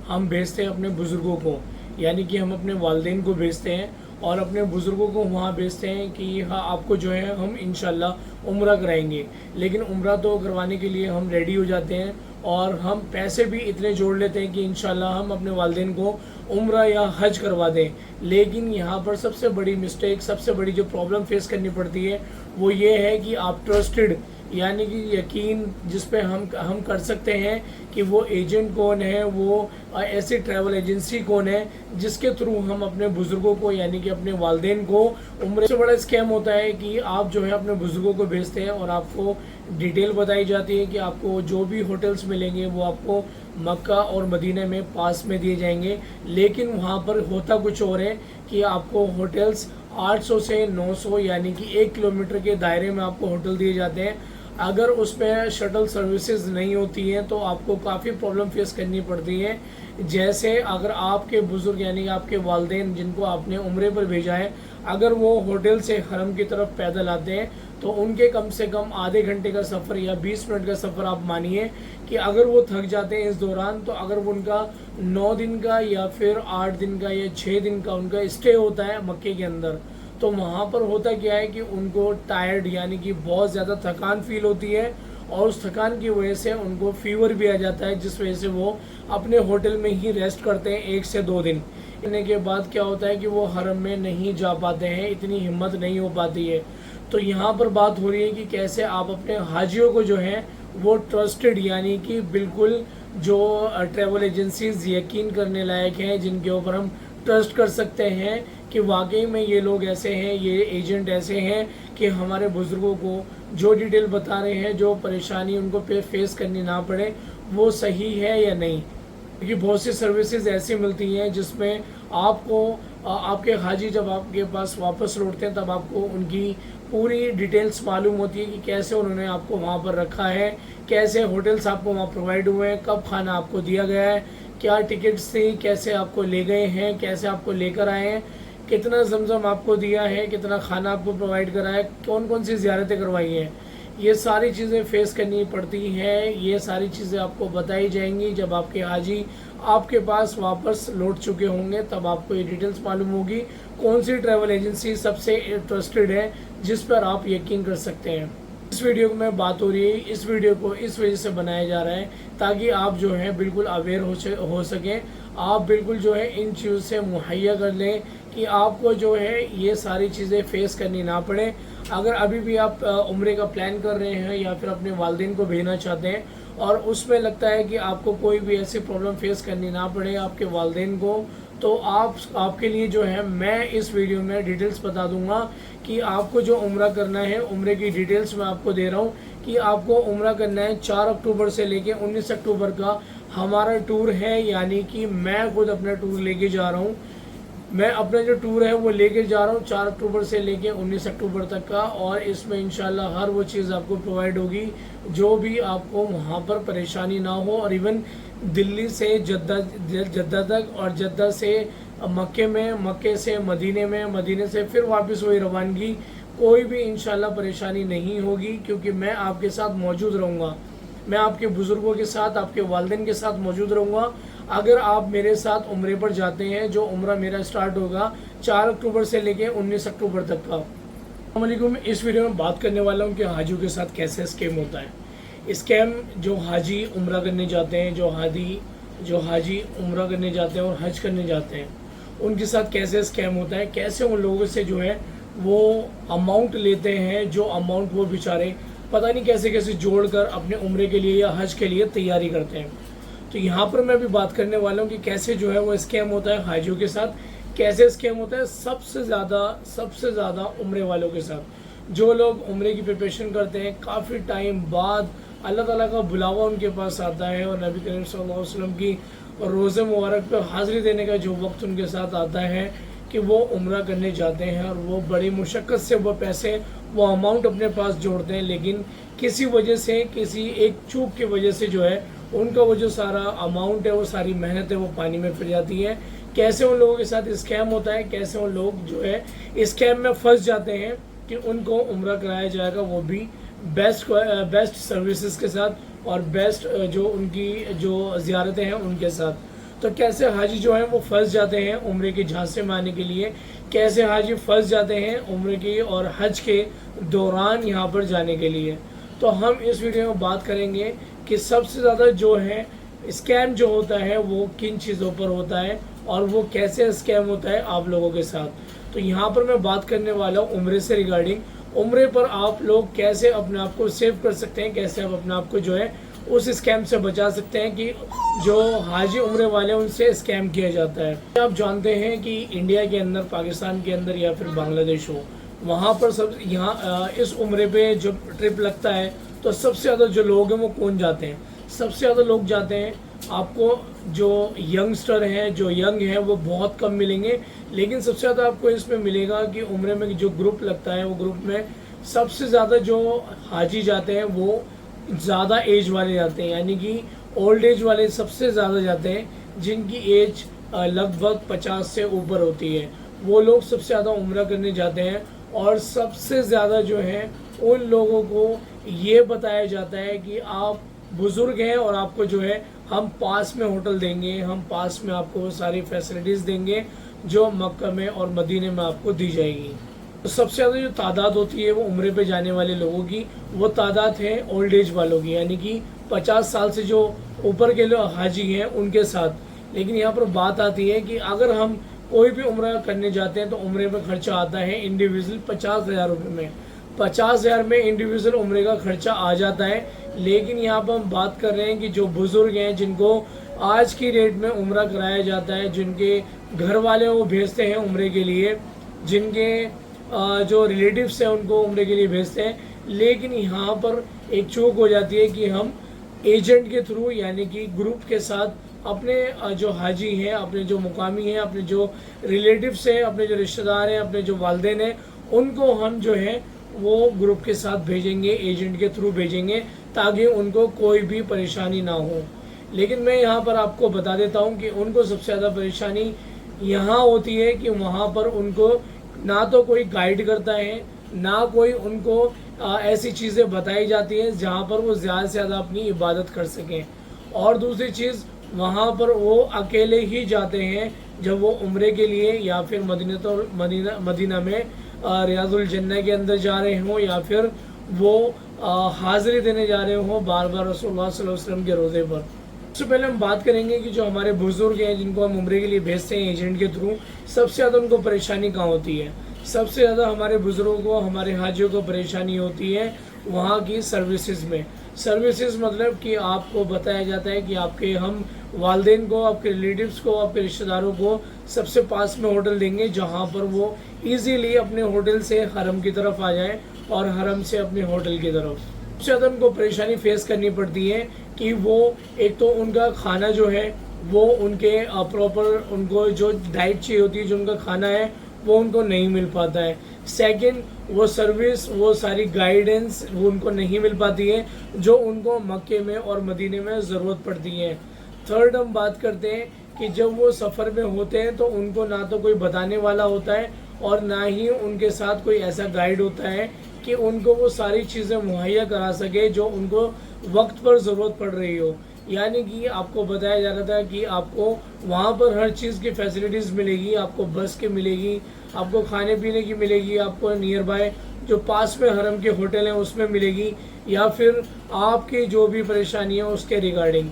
ہم بھیجتے ہیں اپنے بزرگوں کو، یعنی کہ ہم اپنے والدین کو بھیجتے ہیں اور اپنے بزرگوں کو وہاں بھیجتے ہیں کہ ہاں آپ کو جو ہے ہم انشاءاللہ عمرہ کرائیں گے۔ لیکن عمرہ تو کروانے کے لیے ہم ریڈی ہو جاتے ہیں اور ہم پیسے بھی اتنے جوڑ لیتے ہیں کہ انشاءاللہ ہم اپنے والدین کو عمرہ یا حج کروا دیں۔ لیکن یہاں پر سب سے بڑی مسٹیک، سب سے بڑی جو پرابلم فیس کرنی پڑتی ہے وہ یہ ہے کہ آپ ٹرسٹڈ، یعنی کہ یقین جس پہ ہم کر سکتے ہیں کہ وہ ایجنٹ کون ہے، وہ ایسی ٹریول ایجنسی کون ہے جس کے تھرو ہم اپنے بزرگوں کو یعنی کہ اپنے والدین کو عمرے سے بڑا اسکیم ہوتا ہے کہ آپ جو ہے اپنے بزرگوں کو بھیجتے ہیں اور آپ کو ڈیٹیل بتائی جاتی ہے کہ آپ کو جو بھی ہوٹلز ملیں گے وہ آپ کو مکہ اور مدینہ میں پاس میں دیے جائیں گے، لیکن وہاں پر ہوتا کچھ اور ہے کہ آپ کو ہوٹلز 800 سے 900 یعنی کہ 1 کلومیٹر کے دائرے میں آپ کو ہوٹل دیے جاتے ہیں۔ اگر اس پہ شٹل سروسز نہیں ہوتی ہیں تو آپ کو کافی پرابلم فیس کرنی پڑتی ہے۔ جیسے اگر آپ کے بزرگ یعنی کہ آپ کے والدین جن کو آپ نے عمرے پر بھیجا ہے، اگر وہ ہوٹل سے حرم کی طرف پیدل آتے ہیں تو ان کے کم سے کم آدھے گھنٹے کا سفر یا 20 منٹ کا سفر آپ مانیے کہ اگر وہ تھک جاتے ہیں اس دوران، تو اگر وہ ان کا 9 دن کا یا پھر 8 دن کا یا 6 دن کا ان کا اسٹے ہوتا ہے مکے کے اندر، تو وہاں پر ہوتا کیا ہے کہ ان کو ٹائرڈ یعنی کہ بہت زیادہ تھکان فیل ہوتی ہے اور اس تھکان کی وجہ سے ان کو فیور بھی آ جاتا ہے، جس وجہ سے وہ اپنے ہوٹل میں ہی ریسٹ کرتے ہیں 1 سے 2 دن۔ کرنے کے بعد کیا ہوتا ہے کہ وہ حرم میں نہیں جا پاتے ہیں، اتنی ہمت نہیں ہو پاتی ہے۔ تو یہاں پر بات ہو رہی ہے کہ کیسے آپ اپنے حاجیوں کو جو ہے وہ ٹرسٹڈ یعنی کہ بالکل جو ٹریول ایجنسیز یقین کرنے لائق ہیں، جن کے اوپر ہم ٹرسٹ کر سکتے ہیں کہ واقعی میں یہ لوگ ایسے ہیں، یہ ایجنٹ ایسے ہیں کہ ہمارے بزرگوں کو جو ڈیٹیل بتا رہے ہیں، جو پریشانی ان کو فیس کرنی نہ پڑے، وہ صحیح ہے یا نہیں۔ کیونکہ بہت سی سروسز ایسی ملتی ہیں جس میں آپ کو آپ کے حاجی جب آپ کے پاس واپس لوٹتے ہیں تب آپ کو ان کی پوری ڈیٹیلز معلوم ہوتی ہے کہ کیسے انہوں نے آپ کو وہاں پر رکھا ہے، کیسے ہوٹلز آپ کو وہاں پرووائڈ ہوئے ہیں، کب کھانا آپ کو دیا گیا ہے، کیا ٹکٹس تھی، کیسے آپ کو لے گئے ہیں، کیسے آپ کو لے کر آئے ہیں، کتنا زمزم آپ کو دیا ہے، کتنا کھانا آپ کو پرووائڈ کرا ہے، کون کون سی زیارتیں کروائی ہیں۔ یہ ساری چیزیں فیس کرنی پڑتی ہیں، یہ ساری چیزیں آپ کو بتائی جائیں گی جب آپ کے حاجی آپ کے پاس واپس لوٹ چکے ہوں گے، تب آپ کو یہ ڈیٹیلز معلوم ہوگی کون سی ٹریول ایجنسی سب سے ٹرسٹڈ ہے جس پر آپ یقین کر سکتے ہیں۔ اس ویڈیو میں بات ہو رہی ہے، اس ویڈیو کو اس وجہ سے بنایا جا رہا ہے تاکہ آپ جو ہے بالکل اویئر ہو سکیں، آپ بالکل جو ہے ان چیزوں سے مہیا کر لیں کہ آپ کو جو ہے یہ ساری چیزیں فیس کرنی نہ پڑے۔ اگر ابھی بھی آپ عمرے کا پلان کر رہے ہیں یا پھر اپنے والدین کو بھیجنا چاہتے ہیں اور اس میں لگتا ہے کہ آپ کو کوئی بھی ایسی پرابلم فیس کرنی نہ پڑے آپ کے والدین کو، تو آپ کے لیے جو ہے میں اس ویڈیو میں ڈیٹیلز بتا دوں گا کہ آپ کو جو عمرہ کرنا ہے، عمرے کی ڈیٹیلز میں آپ کو دے رہا ہوں کہ آپ کو عمرہ کرنا ہے 4 اکتوبر سے لے کے 19 اکتوبر کا ہمارا ٹور ہے، یعنی کہ میں خود اپنا ٹور لے کے جا رہا ہوں۔ میں اپنا جو ٹور ہے وہ لے کے جا رہا ہوں 4 اکتوبر سے لے کے 19 اکتوبر تک کا، اور اس میں انشاءاللہ ہر وہ چیز آپ کو پرووائڈ ہوگی جو بھی آپ کو وہاں پر پریشانی نہ ہو، اور ایون دلی سے جدہ تک اور جدہ سے مکے میں، مکے سے مدینے میں، مدینے سے پھر واپس وہی روانگی، کوئی بھی انشاءاللہ پریشانی نہیں ہوگی کیونکہ میں آپ کے ساتھ موجود رہوں گا۔ میں آپ کے بزرگوں کے ساتھ، آپ کے والدین کے ساتھ موجود رہوں گا۔ اگر آپ میرے ساتھ عمرے پر جاتے ہیں، جو عمرہ میرا سٹارٹ ہوگا 4 اکتوبر سے لے کے 19 اکتوبر تک کا۔ السلام علیکم، اس ویڈیو میں بات کرنے والا ہوں کہ حاجیوں کے ساتھ کیسے اسکیم ہوتا ہے۔ اسکیم جو حاجی عمرہ کرنے جاتے ہیں، جو حاجی عمرہ کرنے جاتے ہیں اور حج کرنے جاتے ہیں، ان کے ساتھ کیسے اسکیم ہوتا ہے، کیسے ان لوگوں سے جو ہے وہ اماؤنٹ لیتے ہیں، جو اماؤنٹ وہ بیچارے پتہ نہیں کیسے کیسے جوڑ کر اپنے عمرے کے لیے یا حج کے لیے تیاری کرتے ہیں۔ تو یہاں پر میں بھی بات کرنے والا ہوں کہ کیسے جو ہے وہ اسکیم ہوتا ہے حاجیوں کے ساتھ، کیسے اسکیم ہوتا ہے سب سے زیادہ عمرے والوں کے ساتھ۔ جو لوگ عمرے کی پریپریشن کرتے ہیں، کافی ٹائم بعد اللہ تعالیٰ کا بلاوا ان کے پاس آتا ہے اور نبی کریم صلی اللہ علیہ وسلم کی روزہ مبارک پہ حاضری دینے کا جو وقت ان کے ساتھ آتا ہے کہ وہ عمرہ کرنے جاتے ہیں، اور وہ بڑی مشقت سے وہ پیسے، وہ اماؤنٹ اپنے پاس جوڑتے ہیں، لیکن کسی وجہ سے، کسی ایک چوک کی وجہ سے جو ہے ان کا وہ جو سارا اماؤنٹ ہے، وہ ساری محنت ہے، وہ پانی میں پھر جاتی ہے۔ کیسے ان لوگوں کے ساتھ اسکیم ہوتا ہے، کیسے ان لوگ جو ہے اسکیم میں پھنس جاتے ہیں کہ ان کو عمرہ کرایا جائے گا، وہ بھی بیسٹ سروسز کے ساتھ اور بیسٹ جو ان کی جو زیارتیں ہیں ان کے ساتھ۔ تو کیسے حاجی جو ہیں وہ پھنس جاتے ہیں عمرے کے جھانسے میں آنے کے لیے، کیسے حاجی پھنس جاتے ہیں عمرے کی اور حج کے دوران یہاں پر جانے کے لیے۔ تو ہم اس ویڈیو میں بات کریں گے کہ سب سے زیادہ جو ہے اسکیم جو ہوتا ہے وہ کن چیزوں پر ہوتا ہے اور وہ کیسے اسکیم ہوتا ہے آپ لوگوں کے ساتھ۔ تو یہاں پر میں بات کرنے والا ہوں عمرے سے ریگارڈنگ، عمرے پر آپ لوگ کیسے اپنے آپ کو سیو کر سکتے ہیں، کیسے آپ اپنے آپ کو جو ہے اس اسکیم سے بچا سکتے ہیں کہ جو حاجی عمرے والے ان سے اسکیم کیا جاتا ہے۔ آپ جانتے ہیں کہ انڈیا کے اندر، پاکستان کے اندر یا پھر بنگلہ دیش ہو، وہاں پر یہاں اس عمرے پہ جو ٹرپ لگتا ہے تو سب سے زیادہ جو لوگ ہیں وہ کون جاتے ہیں؟ سب سے زیادہ لوگ جاتے ہیں آپ کو جو ینگسٹر ہیں، جو ینگ ہیں وہ بہت کم ملیں گے، لیکن سب سے زیادہ آپ کو اس میں ملے گا کہ عمرے میں جو گروپ لگتا ہے وہ گروپ میں سب سے زیادہ جو حاجی جاتے ہیں وہ زیادہ ایج والے جاتے ہیں، یعنی کہ اولڈ ایج والے سب سے زیادہ جاتے ہیں، جن کی ایج لگ بھگ 50 سے اوپر ہوتی ہے، وہ لوگ سب سے زیادہ عمرہ کرنے جاتے ہیں۔ اور سب سے زیادہ جو ہے ان لوگوں کو یہ بتایا جاتا ہے کہ آپ بزرگ ہیں اور آپ کو جو ہے ہم پاس میں ہوٹل دیں گے، ہم پاس میں آپ کو وہ ساری فیسلٹیز دیں گے جو مکہ میں اور مدینے میں آپ کو دی جائے گی۔ تو سب سے زیادہ جو تعداد ہوتی ہے وہ عمرے پہ جانے والے لوگوں کی، وہ تعداد ہے اولڈ ایج والوں کی، یعنی کہ 50 سال سے جو اوپر کے لوگ حاجی ہیں ان کے ساتھ۔ لیکن یہاں پر بات آتی ہے کہ اگر ہم کوئی بھی عمرہ کرنے جاتے ہیں تو عمرے میں خرچہ آتا ہے انڈیویژل 50,000 روپے میں، 50,000 میں انڈیویژل عمرے کا خرچہ آ جاتا ہے۔ لیکن یہاں پر ہم بات کر رہے ہیں کہ جو بزرگ ہیں، جن کو آج کی ڈیٹ میں عمرہ کرایا جاتا ہے، جن کے گھر والے وہ بھیجتے ہیں عمرے کے لیے، جن کے جو ریلیٹیوز ہیں ان کو عمرے کے لیے بھیجتے ہیں، لیکن یہاں پر ایک چوک ہو جاتی ہے کہ ہم ایجنٹ کے تھرو، یعنی کہ گروپ کے ساتھ اپنے جو حاجی ہیں، اپنے جو مقامی ہیں، اپنے جو ریلیٹیوز ہیں، اپنے جو رشتہ دار ہیں، اپنے جو والدین ہیں، ان کو ہم جو ہے وہ گروپ کے ساتھ بھیجیں گے، ایجنٹ کے تھرو بھیجیں گے تاکہ ان کو کوئی بھی پریشانی نہ ہو۔ لیکن میں یہاں پر آپ کو بتا دیتا ہوں کہ ان کو سب سے زیادہ پریشانی یہاں ہوتی ہے کہ وہاں پر ان کو نہ تو کوئی گائیڈ کرتا ہے، نہ کوئی ان کو ایسی چیزیں بتائی جاتی ہیں جہاں پر وہ زیادہ سے زیادہ اپنی عبادت کر سکیں۔ اور دوسری چیز، وہاں پر وہ اکیلے ہی جاتے ہیں جب وہ عمرے کے لیے یا پھر مدینہ میں ریاض الجنہ کے اندر جا رہے ہوں، یا پھر وہ حاضری دینے جا رہے ہوں بار بار رسول اللہ صلی اللہ علیہ وسلم کے روزے پر۔ سب سے پہلے ہم بات کریں گے کہ جو ہمارے بزرگ ہیں جن کو ہم عمرے کے لیے بھیجتے ہیں ایجنٹ کے تھرو، سب سے زیادہ ان کو پریشانی کہاں ہوتی ہے؟ سب سے زیادہ ہمارے بزرگوں کو، ہمارے حاجیوں کو پریشانی ہوتی ہے وہاں کی سروسز میں۔ سروسز مطلب کہ آپ کو بتایا جاتا ہے کہ آپ کے ہم والدین کو، آپ کے ریلیٹیوز کو، آپ کے رشتہ داروں کو سب سے پاس میں ہوٹل دیں گے جہاں پر وہ ایزیلی اپنے ہوٹل سے حرم کی طرف آ جائیں اور حرم سے اپنے ہوٹل کی طرف۔ سب سے زیادہ ان کو پریشانی فیس کرنی پڑتی ہے کہ وہ ایک تو ان کا کھانا جو ہے وہ ان کے پراپر، ان کو جو ڈائٹ چاہیے ہوتی ہے، جو ان کا کھانا ہے وہ ان کو نہیں مل پاتا ہے۔ سیکنڈ، وہ سروس، وہ ساری گائیڈنس وہ ان کو نہیں مل پاتی ہے جو ان کو مکے میں اور مدینے میں ضرورت پڑتی ہے۔ تھرڈ، ہم بات کرتے ہیں کہ جب وہ سفر میں ہوتے ہیں تو ان کو نہ تو کوئی بتانے والا ہوتا ہے اور نہ ہی ان کے ساتھ کوئی ایسا گائیڈ ہوتا ہے کہ ان کو وہ ساری چیزیں مہیا کرا سکے جو ان کو وقت پر ضرورت پڑ رہی ہو۔ یعنی کہ آپ کو بتایا جا رہا تھا کہ آپ کو وہاں پر ہر چیز کی فیسلٹیز ملے گی، آپ کو بس کی ملے گی، آپ کو کھانے پینے کی ملے گی، آپ کو نیئر بائی جو پاس میں حرم کے ہوٹل ہیں اس میں ملے گی، یا پھر آپ کی جو بھی پریشانی ہے اس کے ریگارڈنگ